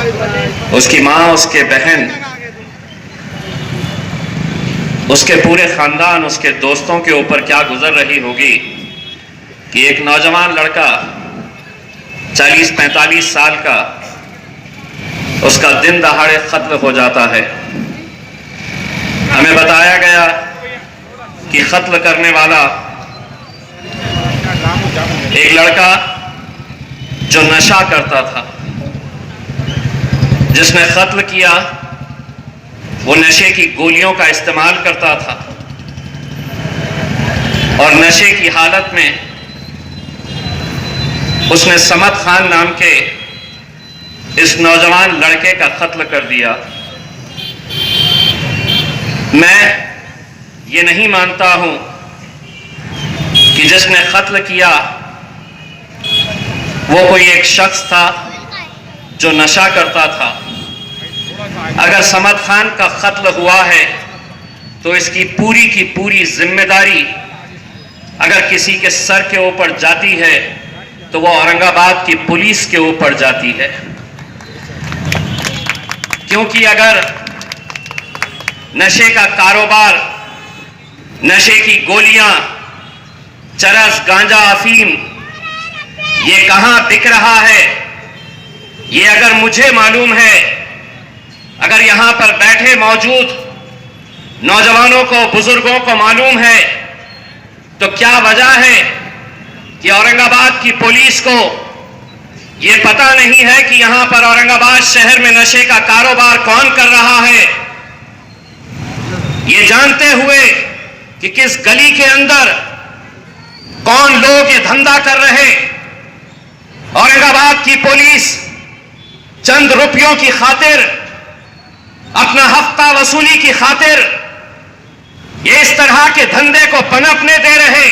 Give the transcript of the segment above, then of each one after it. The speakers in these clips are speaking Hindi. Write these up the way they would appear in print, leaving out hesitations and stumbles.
उसकी माँ, उसके बहन, उसके पूरे खानदान, उसके दोस्तों के ऊपर क्या गुजर रही होगी कि एक नौजवान लड़का 40-45 साल का, उसका दिन दहाड़े कत्ल हो जाता है। हमें बताया गया कि कत्ल करने वाला एक लड़का जो नशा करता था, जिसने कत्ल किया वो नशे की गोलियों का इस्तेमाल करता था और नशे की हालत में उसने समद खान नाम के इस नौजवान लड़के का कत्ल कर दिया। मैं ये नहीं मानता हूं कि जिसने कत्ल किया वो कोई एक शख्स था जो नशा करता था। अगर समद खान का कत्ल हुआ है तो इसकी पूरी की पूरी जिम्मेदारी अगर किसी के सर के ऊपर जाती है तो वो औरंगाबाद की पुलिस के ऊपर जाती है, क्योंकि अगर नशे का कारोबार, नशे की गोलियां, चरस, गांजा, अफीम ये कहां बिक रहा है ये अगर मुझे मालूम है, अगर यहां पर बैठे मौजूद नौजवानों को, बुजुर्गों को मालूम है, तो क्या वजह है कि औरंगाबाद की पुलिस को यह पता नहीं है कि यहां पर औरंगाबाद शहर में नशे का कारोबार कौन कर रहा है? ये जानते हुए कि किस गली के अंदर कौन लोग ये धंधा कर रहे, औरंगाबाद की पुलिस चंद रुपयों की खातिर, अपना हफ्ता वसूली की खातिर ये इस तरह के धंधे को पनपने दे रहे।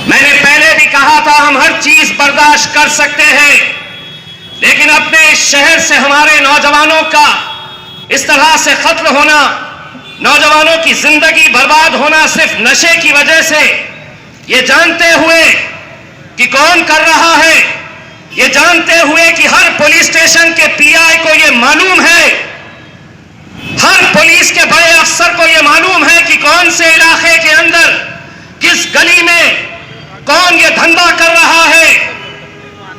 मैंने पहले भी कहा था हम हर चीज बर्दाश्त कर सकते हैं, लेकिन अपने इस शहर से हमारे नौजवानों का इस तरह से कत्ल होना, नौजवानों की जिंदगी बर्बाद होना सिर्फ नशे की वजह से, ये जानते हुए कि कौन कर रहा है, ये जानते हुए कि हर पुलिस स्टेशन के पीआई को ये मालूम है, हर पुलिस के बड़े अफसर को ये मालूम है कि कौन से इलाके के अंदर, किस गली में कौन ये धंधा कर रहा है।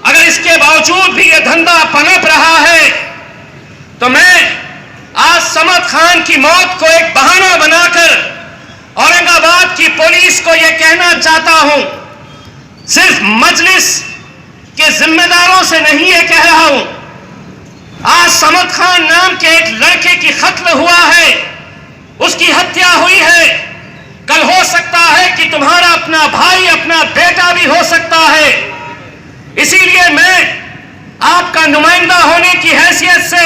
अगर इसके बावजूद भी ये धंधा पनप रहा है तो मैं आज समद खान की मौत को एक बहाना बनाकर औरंगाबाद की पुलिस को यह कहना चाहता हूं, सिर्फ मजलिस के जिम्मेदारों से नहीं ये कह रहा हूं, आज समद खान नाम के एक लड़के की कत्ल हुआ है, उसकी हत्या हुई है, कल हो सकता है कि तुम्हारा अपना भाई, अपना बेटा भी हो सकता है। इसीलिए मैं आपका नुमाइंदा होने की हैसियत से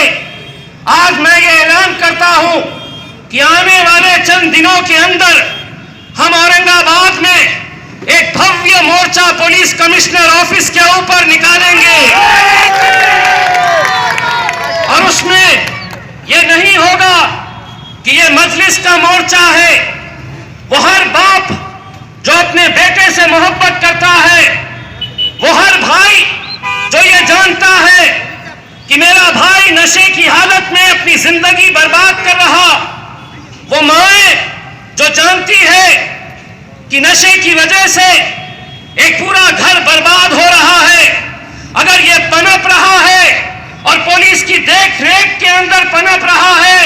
आज मैं ये ऐलान करता हूं कि आने वाले चंद दिनों के अंदर हम औरंगाबाद में एक भव्य मोर्चा पुलिस कमिश्नर ऑफिस के ऊपर निकालेंगे और उसमें यह नहीं होगा कि यह मजलिस का मोर्चा है। वो हर बाप जो अपने बेटे से मोहब्बत करता है, वो हर भाई जो ये जानता है कि मेरा भाई नशे की हालत में अपनी जिंदगी बर्बाद कर रहा, वो माए जो जानती है कि नशे की वजह से एक पूरा घर बर्बाद हो रहा है, अगर ये पनप रहा है और पुलिस की देख रेख के अंदर पनप रहा है,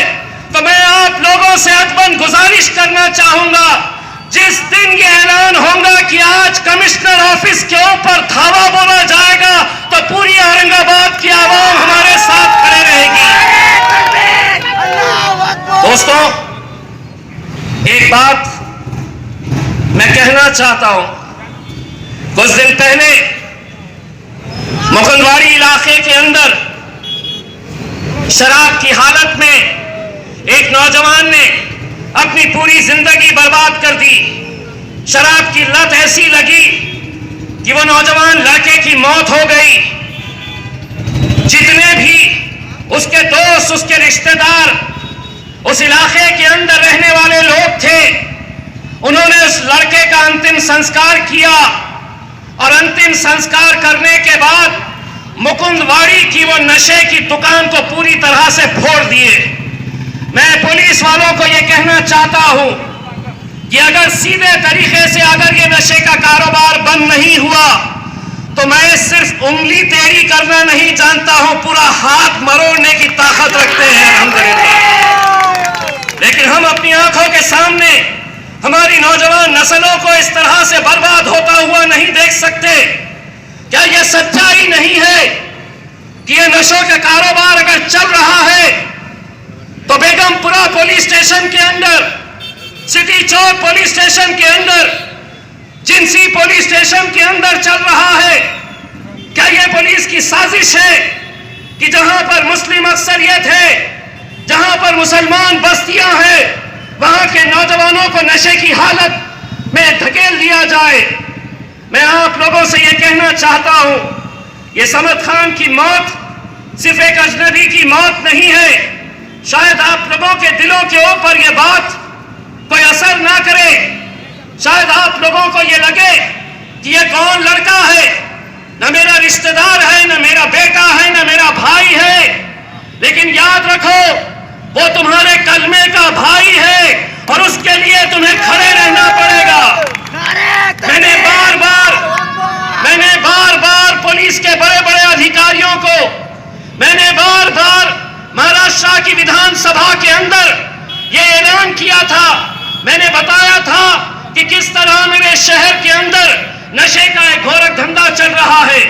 तो मैं आप लोगों से अदबन गुजारिश करना चाहूंगा, जिस दिन ये ऐलान होगा कि आज कमिश्नर ऑफिस के ऊपर धावा बोला जाएगा तो पूरी औरंगाबाद की आवाम हमारे साथ खड़े रहेगी। दोस्तों, एक बात मैं कहना चाहता हूं, कुछ दिन पहले मुगलवाड़ी इलाके के अंदर शराब की हालत में एक नौजवान ने अपनी पूरी जिंदगी बर्बाद कर दी। शराब की लत ऐसी लगी कि वो नौजवान लड़के की मौत हो गई। जितने भी उसके दोस्त, उसके रिश्तेदार, उस इलाके के अंदर रहने वाले लोग थे, उन्होंने उस लड़के का अंतिम संस्कार किया और अंतिम संस्कार करने के बाद मुकुंदवाड़ी की वो नशे की दुकान को पूरी तरह से फोड़ दिए। मैं पुलिस वालों को ये कहना चाहता हूं कि अगर सीधे तरीके से अगर ये नशे का कारोबार बंद नहीं हुआ तो मैं सिर्फ उंगली टेढ़ी करना नहीं जानता हूं, पूरा हाथ मरोड़ने की ताकत रखते हैं अल्हम्दुलिल्लाह। लेकिन हम अपनी आंखों के सामने हमारी नौजवान नस्लों को इस तरह से बर्बाद होता हुआ नहीं देख सकते। क्या यह सच्चाई नहीं है कि यह नशों का कारोबार अगर चल रहा है तो बेगमपुरा पुलिस स्टेशन के अंदर, सिटी चौक पुलिस स्टेशन के अंदर, जिंसी पुलिस स्टेशन के अंदर चल रहा है? क्या यह पुलिस की साजिश है कि जहां पर मुस्लिम अक्सरियत है, जहां पर मुसलमान बस्तियां हैं, वहां के नौजवानों को नशे की हालत में धकेल दिया जाए? मैं आप लोगों से यह कहना चाहता हूं, यह समद खान की मौत सिर्फ एक अजनबी की मौत नहीं है। शायद आप लोगों के दिलों के ऊपर यह बात कोई असर ना करे, शायद आप लोगों को यह लगे कि यह कौन लड़का है, न मेरा रिश्तेदार है, न मेरा बेटा है, न मेरा भाई है। लेकिन याद रखो, वो तुम्हारे कलमे का भाई है और उसके लिए तुम्हें खड़े रहना पड़ेगा। मैंने बार बार पुलिस के बड़े बड़े अधिकारियों को, मैंने बार बार महाराष्ट्र की विधानसभा के अंदर यह ऐलान किया था, मैंने बताया था कि किस तरह मेरे शहर के अंदर नशे का एक घोरक धंधा चल रहा है।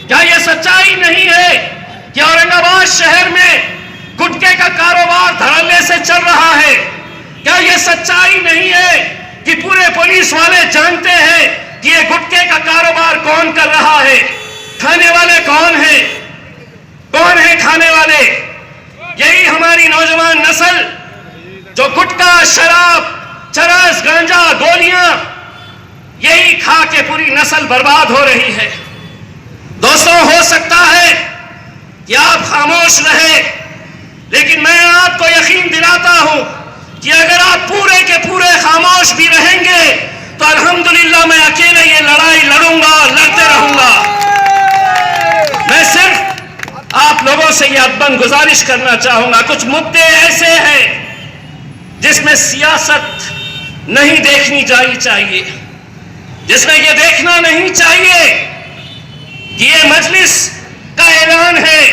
क्या यह सच्चाई नहीं है कि औरंगाबाद शहर में गुटखे का कारोबार धड़ल्ले से चल रहा है? क्या यह सच्चाई नहीं है कि पूरे पुलिस वाले जानते हैं कि यह गुटखे का कारोबार कौन कर रहा है? खाने वाले कौन है? कौन है खाने वाले? यही हमारी नौजवान नस्ल जो गुटखा, शराब, चरस, गांजा, गोलियां, यही खा के पूरी नस्ल बर्बाद हो रही है। दोस्तों, हो सकता है कि आप खामोश रहे, लेकिन मैं आपको यकीन दिलाता हूं कि अगर आप पूरे के पूरे खामोश भी रहेंगे तो अल्हम्दुलिल्लाह मैं अकेले ये लड़ाई लड़ूंगा, लड़ते रहूंगा। मैं सिर्फ आप लोगों से ये अदबन गुजारिश करना चाहूंगा, कुछ मुद्दे ऐसे हैं जिसमें सियासत नहीं देखनी चाहिए, जिसमें ये देखना नहीं चाहिए कि ये मजलिस का ऐलान है,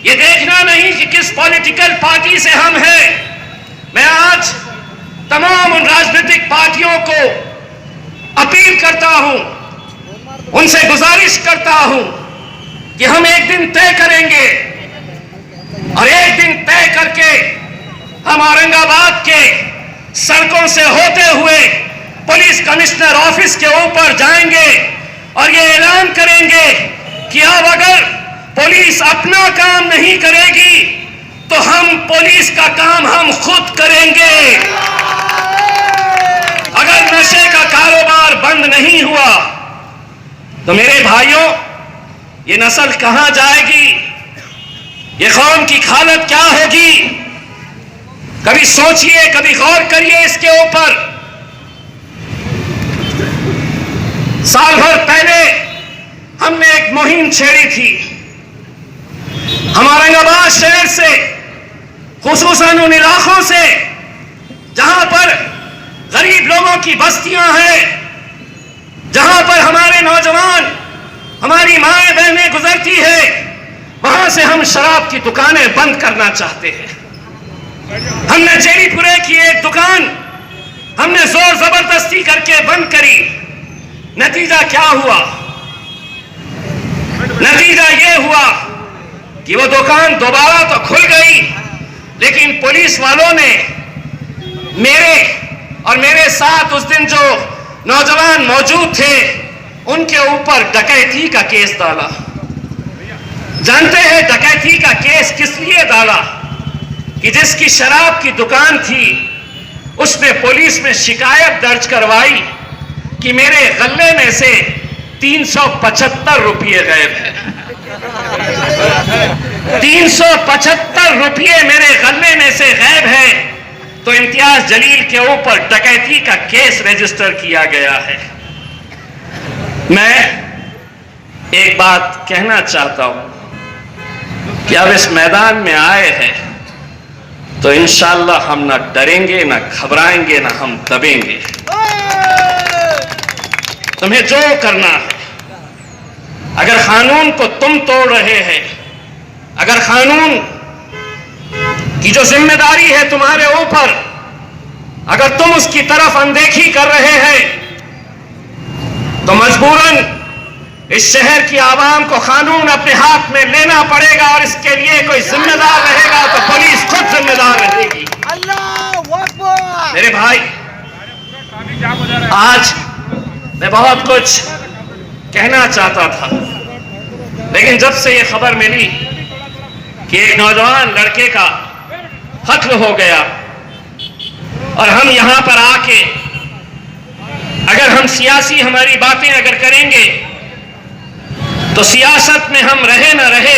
ये देखना नहीं कि किस पॉलिटिकल पार्टी से हम हैं। मैं आज तमाम उन राजनीतिक पार्टियों को अपील करता हूं, उनसे गुजारिश करता हूं कि हम एक दिन तय करेंगे और एक दिन तय करके हम औरंगाबाद के सड़कों से होते हुए पुलिस कमिश्नर ऑफिस के ऊपर जाएंगे और ये ऐलान करेंगे कि अब अगर पुलिस अपना काम नहीं करेगी तो हम पुलिस का काम हम खुद करेंगे। अगर नशे का कारोबार बंद नहीं हुआ तो मेरे भाइयों, ये नस्ल कहां जाएगी? ये कौम की हालत क्या होगी? कभी सोचिए, कभी गौर करिए इसके ऊपर। साल भर पहले हमने एक मुहिम छेड़ी थी। हम औरंगाबाद शहर से, खुसूसन उन इलाकों से जहां पर गरीब लोगों की बस्तियां हैं, जहां पर हमारे नौजवान, हमारी माएं बहनें गुजरती है, वहां से हम शराब की दुकानें बंद करना चाहते हैं। हमने जेरीपुरे की एक दुकान हमने जोर जबरदस्ती करके बंद करी। नतीजा क्या हुआ? नतीजा यह हुआ कि वो दुकान दोबारा तो खुल गई, लेकिन पुलिस वालों ने मेरे साथ उस दिन जो नौजवान मौजूद थे उनके ऊपर डकैती का केस डाला। जानते हैं डकैती का केस किस लिए डाला? कि जिसकी शराब की दुकान थी उसने पुलिस में शिकायत दर्ज करवाई कि मेरे गल्ले में से 375 रुपये गायब है। 375 रुपये मेरे गल्ले में से गायब है, तो इम्तियाज जलील के ऊपर डकैती का केस रजिस्टर किया गया है। मैं एक बात कहना चाहता हूं कि अब इस मैदान में आए हैं तो इंशाअल्लाह हम ना डरेंगे, ना घबराएंगे, ना हम दबेंगे। तुम्हें जो करना है, अगर कानून को तुम तोड़ रहे हैं, अगर कानून की जो जिम्मेदारी है तुम्हारे ऊपर, अगर तुम उसकी तरफ अनदेखी कर रहे हैं, तो मजबूरन इस शहर की आवाम को कानून अपने हाथ में लेना पड़ेगा और इसके लिए कोई जिम्मेदार रहेगा तो पुलिस खुद जिम्मेदार रहेगी। मेरे भाई, आज मैं बहुत कुछ कहना चाहता था, लेकिन जब से ये खबर मिली कि एक नौजवान लड़के का कत्ल हो गया और हम यहां पर आके अगर हम सियासी हमारी बातें अगर करेंगे तो सियासत में हम रहे न रहे,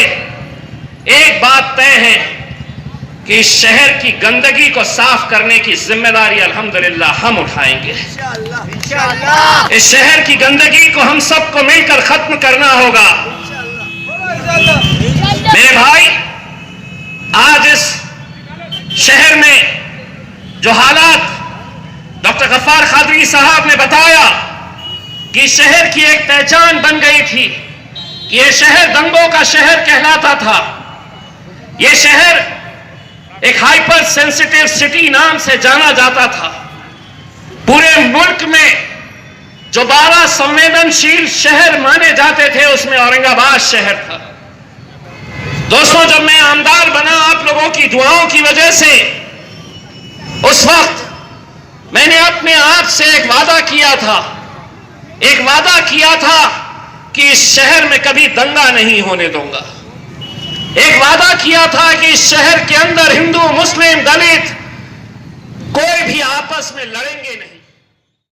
एक बात तय है कि इस शहर की गंदगी को साफ करने की जिम्मेदारी अल्हम्दुलिल्लाह हम उठाएंगे। इंशाअल्लाह इस शहर की गंदगी को हम सबको मिलकर खत्म करना होगा। मेरे भाई, आज इस शहर में जो हालात डॉक्टर गफ्फार कादरी साहब ने बताया कि शहर की एक पहचान बन गई थी कि यह शहर दंगों का शहर कहलाता था। यह शहर एक हाइपर सेंसिटिव सिटी नाम से जाना जाता था। पूरे मुल्क में जो 12 संवेदनशील शहर माने जाते थे उसमें औरंगाबाद शहर था। दोस्तों, जब मैं आमदार बना आप लोगों की दुआओं की वजह से, उस वक्त मैंने अपने आप से एक वादा किया था कि इस शहर में कभी दंगा नहीं होने दूंगा। एक वादा किया था कि इस शहर के अंदर हिंदू, मुस्लिम, दलित कोई भी आपस में लड़ेंगे नहीं।